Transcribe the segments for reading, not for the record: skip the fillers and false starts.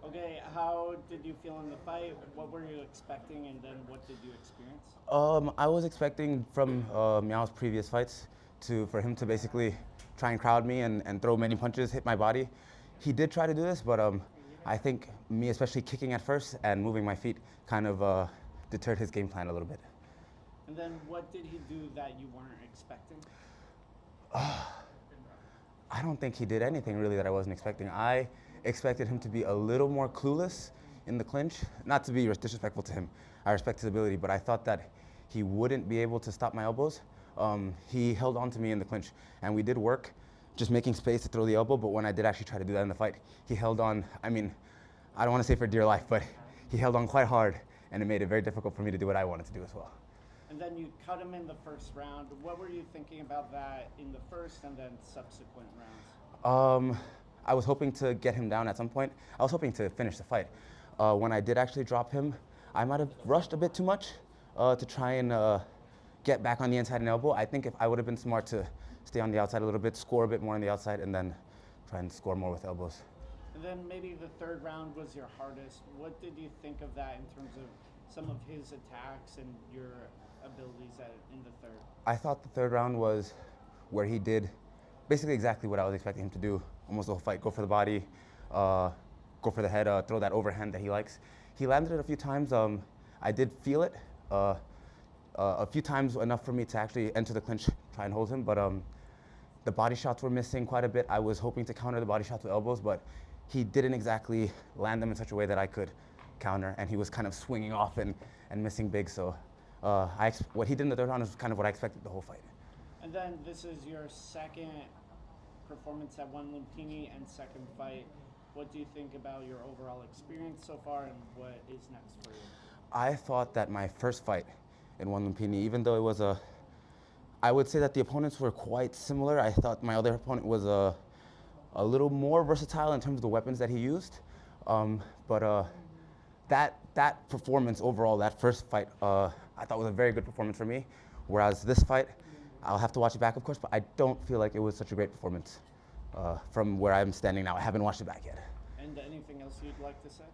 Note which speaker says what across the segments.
Speaker 1: Okay, how did you feel in the fight? What were you expecting, and then what did you experience?
Speaker 2: I was expecting from Miao's previous fights for him to basically try and crowd me and throw many punches, hit my body. He did try to do this, but I think me, especially kicking at first and moving my feet, kind of deterred his game plan a little bit.
Speaker 1: And then what did he do that you weren't expecting?
Speaker 2: I don't think he did anything really that I wasn't expecting. I expected him to be a little more clueless in the clinch. Not to be disrespectful to him, I respect his ability, but I thought that he wouldn't be able to stop my elbows. He held on to me in the clinch, and we did work, just making space to throw the elbow, but when I did actually try to do that in the fight, he held on, I mean, I don't want to say for dear life, but he held on quite hard, and it made it very difficult for me to do what I wanted to do as well.
Speaker 1: And then you cut him in the first round. What were you thinking about that in the first and then subsequent rounds?
Speaker 2: I was hoping to get him down at some point. I was hoping to finish the fight. When I did actually drop him, I might have rushed a bit too much to try and get back on the inside and elbow. I think if I would have been smart to stay on the outside a little bit, score a bit more on the outside, and then try and score more with elbows.
Speaker 1: And then maybe the third round was your hardest. What did you think of that in terms of some of his attacks and your abilities in the third?
Speaker 2: I thought the third round was where he did basically exactly what I was expecting him to do almost the whole fight. Go for the body, go for the head, throw that overhand that he likes. He landed it a few times. I did feel it a few times, enough for me to actually enter the clinch, try and hold him, but the body shots were missing quite a bit. I was hoping to counter the body shots with elbows, but he didn't exactly land them in such a way that I could counter, and he was kind of swinging off and missing big, so what he did in the third round is kind of what I expected the whole fight.
Speaker 1: And then this is your second performance at One Lumpinee and second fight. What do you think about your overall experience so far, and what is next for you?
Speaker 2: I thought that my first fight in One Lumpinee, even though it was I would say that the opponents were quite similar. I thought my other opponent was a little more versatile in terms of the weapons that he used. But that performance overall, that first fight, I thought was a very good performance for me. Whereas this fight, I'll have to watch it back, of course, but I don't feel like it was such a great performance from where I'm standing now. I haven't watched it back yet.
Speaker 1: And anything else you'd like to say?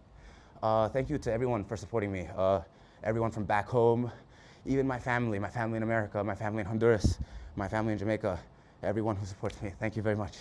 Speaker 2: Thank you to everyone for supporting me. Everyone from back home, even my family in America, my family in Honduras, my family in Jamaica, everyone who supports me. Thank you very much.